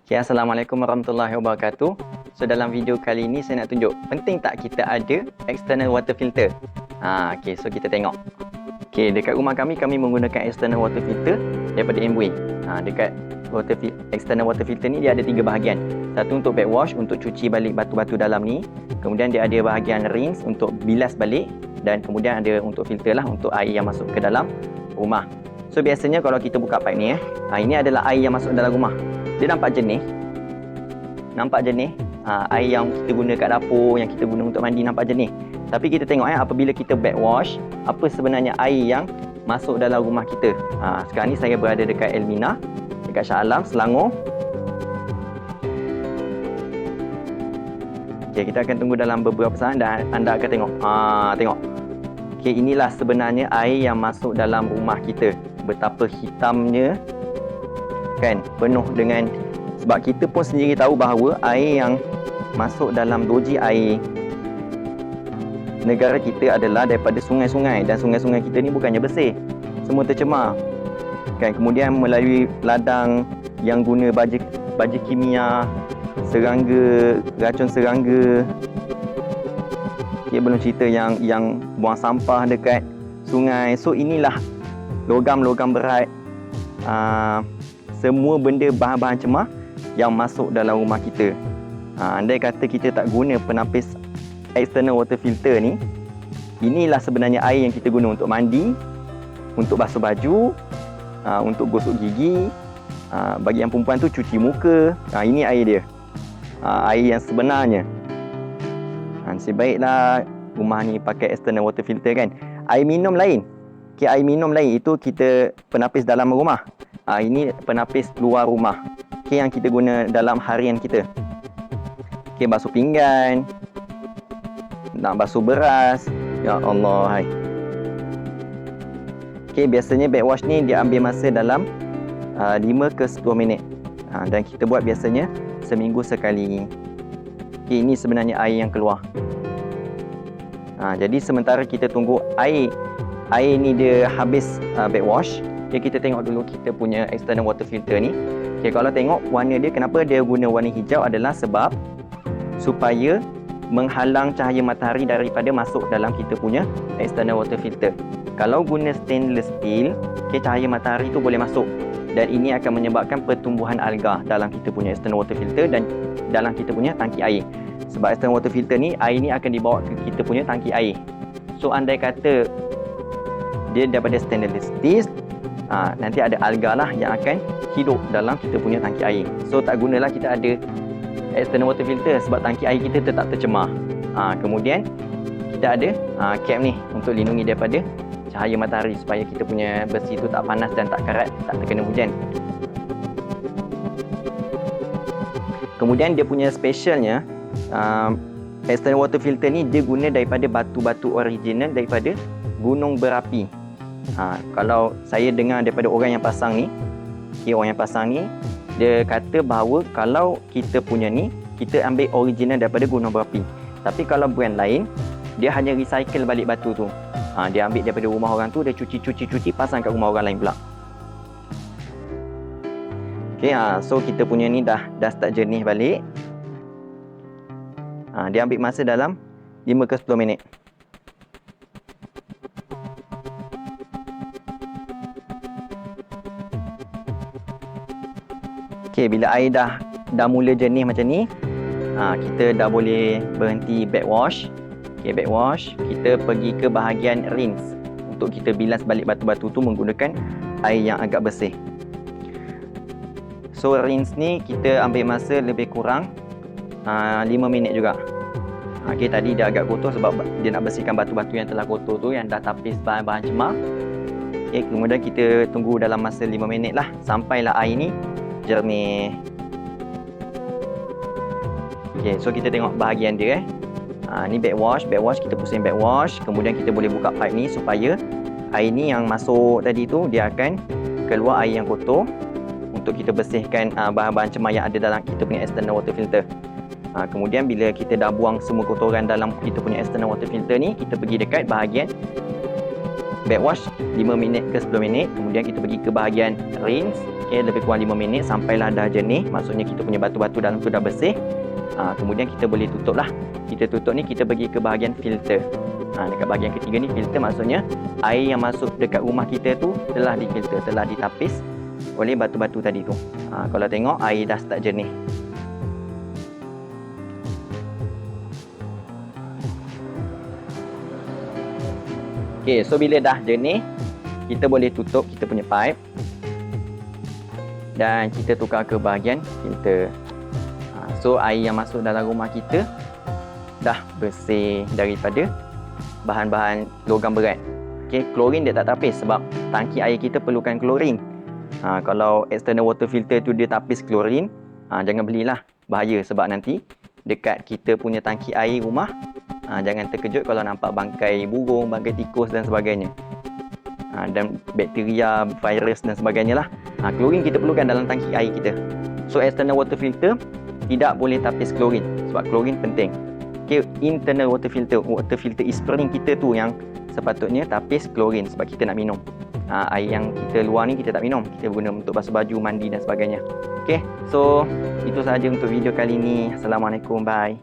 Okay, Assalamualaikum warahmatullahi wabarakatuh. So dalam video kali ini saya nak tunjuk penting tak kita ada external water filter. Okay, so kita tengok. Okay, dekat rumah kami menggunakan external water filter daripada Amway. Dekat external water filter ni dia ada 3 bahagian. Satu untuk backwash, untuk cuci balik batu-batu dalam ni. Kemudian dia ada bahagian rinse untuk bilas balik, dan kemudian ada untuk filter lah untuk air yang masuk ke dalam rumah. So biasanya kalau kita buka pipe ni ini adalah air yang masuk dalam rumah. Dia nampak jernih. Air yang kita guna kat dapur, yang kita guna untuk mandi nampak jernih. Tapi kita tengok apabila kita backwash, apa sebenarnya air yang masuk dalam rumah kita. Sekarang ni saya berada dekat Elmina, dekat Shah Alam, Selangor. Okay, kita akan tunggu dalam beberapa saat dan anda akan tengok. Tengok. Okay, inilah sebenarnya air yang masuk dalam rumah kita. Betapa hitamnya, kan, penuh dengan, sebab kita pun sendiri tahu bahawa air yang masuk dalam loji air negara kita adalah daripada sungai-sungai, dan sungai-sungai kita ni bukannya bersih, semua tercemar, kan. Kemudian melalui ladang yang guna baja kimia, serangga, racun serangga. Okay, belum cerita yang buang sampah dekat sungai. So inilah logam-logam berat, semua benda bahan-bahan cemar yang masuk dalam rumah kita. Andai kata kita tak guna penapis external water filter ni, inilah sebenarnya air yang kita guna untuk mandi, untuk basuh baju, untuk gosok gigi, bagi yang perempuan tu cuci muka. Ini air dia, air yang sebenarnya. Sebaiklah rumah ni pakai external water filter, kan. Air minum lain. Okay, air minum lain itu kita penapis dalam rumah. Ini penapis luar rumah. Okay, yang kita guna dalam harian kita. Okay, basuh pinggan, nak basuh beras. Ya Allah, hai. Okay, biasanya backwash ni dia ambil masa dalam 5 ke 10 minit. Dan kita buat biasanya seminggu sekali. Okay, ini sebenarnya air yang keluar. Jadi sementara kita tunggu air ni dia habis backwash, kita tengok dulu kita punya external water filter ni. Okay, kalau tengok warna dia, kenapa dia guna warna hijau adalah sebab supaya menghalang cahaya matahari daripada masuk dalam kita punya external water filter. Kalau guna stainless steel, cahaya matahari tu boleh masuk, dan ini akan menyebabkan pertumbuhan alga dalam kita punya external water filter dan dalam kita punya tangki air. Sebab external water filter ni, air ni akan dibawa ke kita punya tangki air. So andai kata dia daripada stainless steel, nanti ada alga lah yang akan hidup dalam kita punya tangki air. So tak gunalah kita ada external water filter, sebab tangki air kita tetap tercemar. Kemudian kita ada cap ni untuk lindungi daripada cahaya matahari, supaya kita punya besi tu tak panas dan tak karat, tak terkena hujan. Kemudian dia punya specialnya, external water filter ni dia guna daripada batu-batu original daripada gunung berapi. Kalau saya dengar daripada orang yang pasang ni, orang yang pasang ni dia kata bahawa kalau kita punya ni, kita ambil original daripada gunung berapi. Tapi kalau brand lain, dia hanya recycle balik batu tu. Dia ambil daripada rumah orang tu, dia cuci, pasang kat rumah orang lain pula. Okay, so kita punya ni dah start jernih balik. Dia ambil masa dalam 5 ke 10 minit. Okay, bila air dah mula jernih macam ni, kita dah boleh berhenti backwash. Okay, backwash, kita pergi ke bahagian rinse untuk kita bilas balik batu-batu tu menggunakan air yang agak bersih. So rinse ni kita ambil masa lebih kurang 5 minit juga. Okay, tadi dia agak kotor sebab dia nak bersihkan batu-batu yang telah kotor tu, yang dah tapis bahan-bahan cemar. Okay, kemudian kita tunggu dalam masa 5 minit lah, sampailah air ni jernih. Okay, so kita tengok bahagian dia. Ni backwash, kita pusing backwash. Kemudian kita boleh buka pipe ni supaya air ni yang masuk tadi tu, dia akan keluar air yang kotor untuk kita bersihkan bahan-bahan cemar yang ada dalam kita punya external water filter. Kemudian bila kita dah buang semua kotoran dalam kita punya external water filter ni, kita pergi dekat bahagian backwash 5 minit ke 10 minit. Kemudian kita pergi ke bahagian rinse, okay, lebih kurang 5 minit sampailah dah jernih. Maksudnya kita punya batu-batu dalam tu dah bersih. Kemudian kita boleh tutup lah. Kita tutup ni, kita pergi ke bahagian filter. Dekat bahagian ketiga ni filter, maksudnya air yang masuk dekat rumah kita tu telah difilter, telah ditapis oleh batu-batu tadi tu. Kalau tengok air dah start jernih. Okay, so bila dah jernih, kita boleh tutup kita punya pipe dan kita tukar ke bahagian filter. So air yang masuk dalam rumah kita dah bersih daripada bahan-bahan logam berat. Okay, klorin dia tak tapis sebab tangki air kita perlukan klorin. Kalau external water filter tu dia tapis klorin, jangan belilah, bahaya. Sebab nanti dekat kita punya tangki air rumah, jangan terkejut kalau nampak bangkai burung, bangkai tikus dan sebagainya, dan bakteria, virus dan sebagainya lah. Klorin kita perlukan dalam tangki air kita. So external water filter tidak boleh tapis klorin sebab klorin penting. Okay, internal water filter e-spring kita tu yang sepatutnya tapis klorin sebab kita nak minum. Air yang kita luar ni kita tak minum, kita guna untuk basuh baju, mandi dan sebagainya. Okay, so itu sahaja untuk video kali ni. Assalamualaikum, bye.